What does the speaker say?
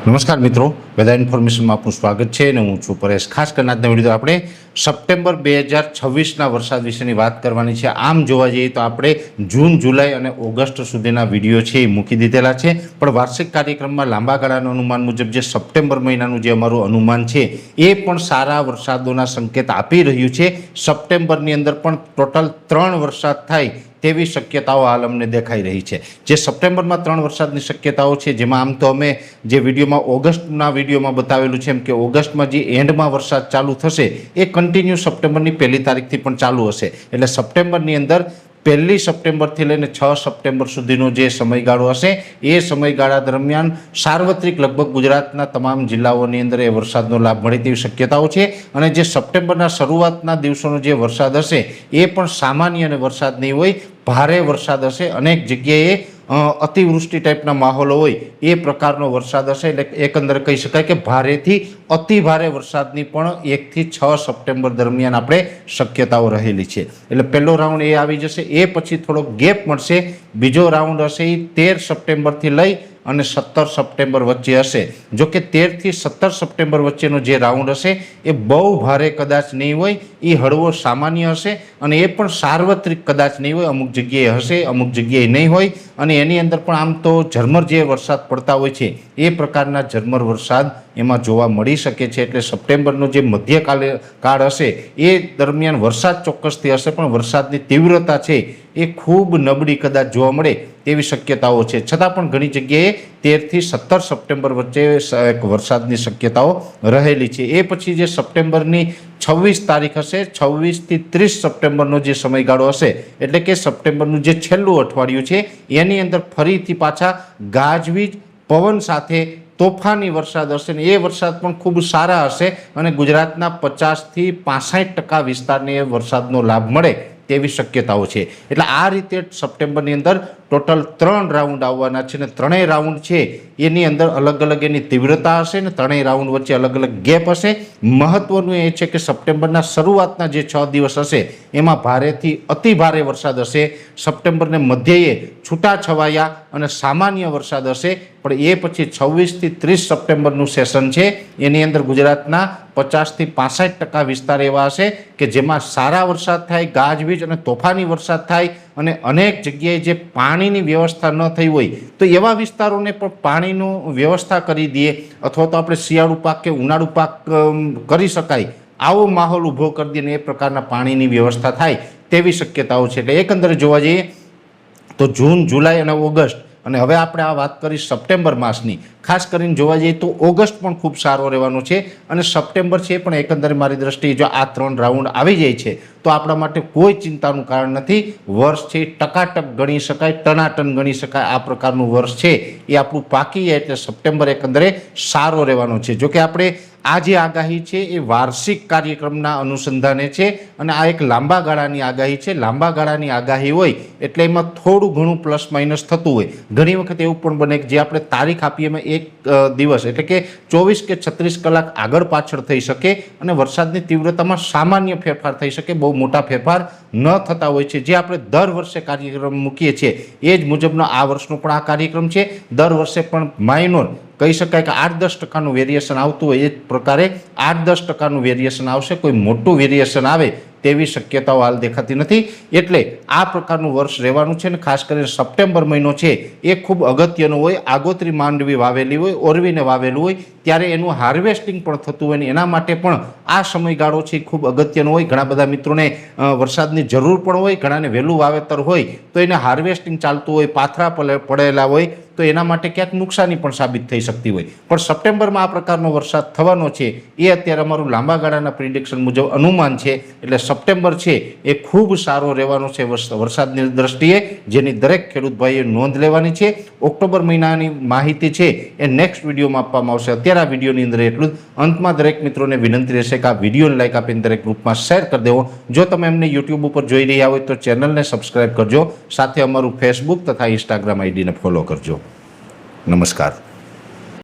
નમસ્કાર મિત્રો, વેધર ઇન્ફોર્મેશનમાં આપનું સ્વાગત છે અને હું છું પરેશ। ખાસ કરીને આજના વિડીયો આપણે સપ્ટેમ્બર 2026ના વરસાદ વિશેની વાત કરવાની છે। આમ જોવા જઈએ તો આપણે જૂન, જુલાઈ અને ઓગસ્ટ સુધીના વિડીયો છે એ મૂકી દીધેલા છે, પણ વાર્ષિક કાર્યક્રમમાં લાંબા ગાળાના અનુમાન મુજબ જે સપ્ટેમ્બર મહિનાનું જે અમારું અનુમાન છે એ પણ સારા વરસાદોના સંકેત આપી રહ્યું છે। સપ્ટેમ્બરની અંદર પણ ટોટલ 3 વરસાદ થાય તેવી શક્યતાઓ હાલ અમને દેખાઈ રહી છે। જે સપ્ટેમ્બરમાં 3 વરસાદની શક્યતાઓ છે, જેમાં આમ તો અમે જે વિડીયોમાં ઓગસ્ટના વિડીયોમાં બતાવેલું છે એમ કે ઓગસ્ટમાં જે એન્ડમાં વરસાદ ચાલુ થશે એ કન્ટિન્યુ સપ્ટેમ્બરની 1લી તારીખથી પણ ચાલુ હશે। એટલે સપ્ટેમ્બરની અંદર 1 સપ્ટેમ્બરથી લઈને 6 સપ્ટેમ્બર સુધીનો જે સમયગાળો હશે એ સમયગાળા દરમિયાન સાર્વત્રિક લગભગ ગુજરાતના તમામ જિલ્લાઓની અંદર એ વરસાદનો લાભ મળે તેવી શક્યતાઓ છે। અને જે સપ્ટેમ્બરના શરૂઆતના દિવસોનો જે વરસાદ હશે એ પણ સામાન્ય અને વરસાદ નહીં હોય, ભારે વરસાદ હશે। અનેક જગ્યાએ અતિવૃષ્ટિ ટાઈપના માહોલો હોય એ પ્રકારનો વરસાદ હશે। એટલે એકંદરે કહી શકાય કે ભારેથી અતિ ભારે વરસાદની પણ 1 થી 6 સપ્ટેમ્બર દરમિયાન આપણે શક્યતાઓ રહેલી છે। એટલે પહેલો રાઉન્ડ એ આવી જશે, એ પછી થોડો ગેપ મળશે। બીજો રાઉન્ડ હશે એ 13 સપ્ટેમ્બરથી લઈ અને 17 સપ્ટેમ્બર વચ્ચે હશે। જો કે 13 થી 17 સપ્ટેમ્બર વચ્ચેનો જે રાઉન્ડ હશે એ બહુ ભારે કદાચ નહીં હોય, એ હળવો સામાન્ય હશે અને એ પણ સાર્વત્રિક કદાચ નહીં હોય, અમુક જગ્યાએ હશે, અમુક જગ્યાએ નહીં હોય। અને એની અંદર પણ આમ તો ઝરમર જે વરસાદ પડતા હોય છે એ પ્રકારના ઝરમર વરસાદ એમાં જોવા મળી શકે છે। એટલે સપ્ટેમ્બરનો જે મધ્યકાળ હશે એ દરમિયાન વરસાદ ચોક્કસથી હશે, પણ વરસાદની તીવ્રતા છે એ ખૂબ નબળી કદાચ જોવા મળે તેવી શક્યતાઓ છે। છતાં પણ ઘણી જગ્યાએ 13 થી 17 સપ્ટેમ્બર વચ્ચે એક વરસાદની શક્યતાઓ રહેલી છે। એ પછી જે સપ્ટેમ્બરની 26 તારીખ હશે, 26 થી 30 સપ્ટેમ્બરનો જે સમયગાળો હશે, એટલે કે સપ્ટેમ્બરનું જે છેલ્લું અઠવાડિયું છે એની અંદર ફરીથી પાછા ગાજવીજ, પવન સાથે તોફાની વરસાદ હશે ને એ વરસાદ પણ ખૂબ સારા હશે અને ગુજરાતના 50 થી 65% વિસ્તારને એ વરસાદનો લાભ મળે તેવી શક્યતાઓ છે। એટલે આ રીતે સપ્ટેમ્બરની અંદર ટોટલ 3 રાઉન્ડ આવવાના છે ને 3ય રાઉન્ડ છે એની અંદર અલગ અલગ એની તીવ્રતા હશે ને 3ય રાઉન્ડ વચ્ચે અલગ અલગ ગેપ હશે। મહત્વનું એ છે કે સપ્ટેમ્બરના શરૂઆતના જે 6 દિવસ હશે એમાં ભારેથી અતિ ભારે વરસાદ હશે। સપ્ટેમ્બરને મધ્યએ છૂટાછવાયા અને સામાન્ય વરસાદ હશે, પણ એ પછી 26 થી 30 સપ્ટેમ્બરનું સેશન છે એની અંદર ગુજરાતના 50 થી 65% વિસ્તાર એવા હશે કે જેમાં સારા વરસાદ થાય, ગાજવીજ અને તોફાની વરસાદ થાય અને અનેક જગ્યાએ જે પાણીની વ્યવસ્થા ન થઈ હોય તો એવા વિસ્તારોને પણ પાણીનું વ્યવસ્થા કરી દઈએ, અથવા તો આપણે શિયાળુ પાક કે ઉનાળુ પાક કરી શકાય આવો માહોલ ઊભો કરી દઈએ ને એ પ્રકારના પાણીની વ્યવસ્થા થાય તેવી શક્યતાઓ છે। એટલે એકંદરે જોવા જઈએ તો જૂન, જુલાઈ અને ઓગસ્ટ, અને હવે આપણે આ વાત કરી સપ્ટેમ્બર માસની, ખાસ કરીને જોવા જઈએ તો ઓગસ્ટ પણ ખૂબ સારો રહેવાનો છે અને સપ્ટેમ્બર છે પણ એકંદરે મારી દ્રષ્ટિએ જો આ 3 રાઉન્ડ આવી જાય છે તો આપણા માટે કોઈ ચિંતાનું કારણ નથી। વર્ષ છે ટકાટક ગણી શકાય, ટનાટન ગણી શકાય આ પ્રકારનું વર્ષ છે એ આપણું પાકી જાય। એટલે સપ્ટેમ્બર એકંદરે સારો રહેવાનો છે। જોકે આપણે આ જે આગાહી છે એ વાર્ષિક કાર્યક્રમના અનુસંધાને છે અને આ એક લાંબા ગાળાની આગાહી છે। લાંબા ગાળાની આગાહી હોય એટલે એમાં થોડું ઘણું પ્લસ માઇનસ થતું હોય। ઘણી વખત એવું પણ બને કે જે આપણે તારીખ આપીએ એમાં એક દિવસ એટલે કે 24 કે 36 કલાક આગળ પાછળ થઈ શકે અને વરસાદની તીવ્રતામાં સામાન્ય ફેરફાર થઈ શકે, બહુ મોટા ફેરફાર ન થતા હોય છે। જે આપણે દર વર્ષે કાર્યક્રમ મૂકીએ છીએ એ જ મુજબનો આ વર્ષનો પણ આ કાર્યક્રમ છે। દર વર્ષે પણ માઇનોર કહી શકાય કે 8-10% વેરિએશન આવતું હોય, એ જ પ્રકારે 8-10% વેરિએશન આવશે। કોઈ મોટું વેરિએશન આવે તેવી શક્યતાઓ હાલ દેખાતી નથી। એટલે આ પ્રકારનું વર્ષ રહેવાનું છે ને ખાસ કરીને સપ્ટેમ્બર મહિનો છે એ ખૂબ અગત્યનો હોય। આગોતરી માંડવી વાવેલી હોય, ઓરવીને વાવેલું હોય ત્યારે એનું હાર્વેસ્ટિંગ પણ થતું હોય ને એના માટે પણ આ સમયગાળો છે એ ખૂબ અગત્યનો હોય। ઘણા બધા મિત્રોને વરસાદની જરૂર પણ હોય, ઘણાને વહેલું વાવેતર હોય તો એને હાર્વેસ્ટિંગ ચાલતું હોય, પાથરા પડેલા હોય તો એના માટે ક્યાંક નુકસાની પણ સાબિત થઈ શકતી હોય। પણ સપ્ટેમ્બરમાં આ પ્રકારનો વરસાદ થવાનો છે એ અત્યારે અમારું લાંબા ગાળાના પ્રિડિક્શન મુજબ અનુમાન છે। એટલે સપ્ટેમ્બર છે એ ખૂબ સારો રહેવાનો છે વરસાદની દ્રષ્ટિએ, જેની દરેક ખેડૂત ભાઈએ નોંધ લેવાની છે। ઓક્ટોબર મહિનાની માહિતી છે એ નેક્સ્ટ વિડીયોમાં આપવામાં આવશે। અત્યારે આ વિડીયોની અંદર એટલું જ। અંતમાં દરેક મિત્રોને વિનંતી રહેશે કે આ વિડીયોને લાઈક આપીને દરેક ગ્રુપમાં શેર કરી દેવો। જો તમે એમને યુટ્યુબ ઉપર જોઈ રહ્યા હોય તો ચેનલને સબસ્ક્રાઈબ કરજો, સાથે અમારું ફેસબુક તથા ઇન્સ્ટાગ્રામ આઈડીને ફોલો કરજો। નમસ્કાર।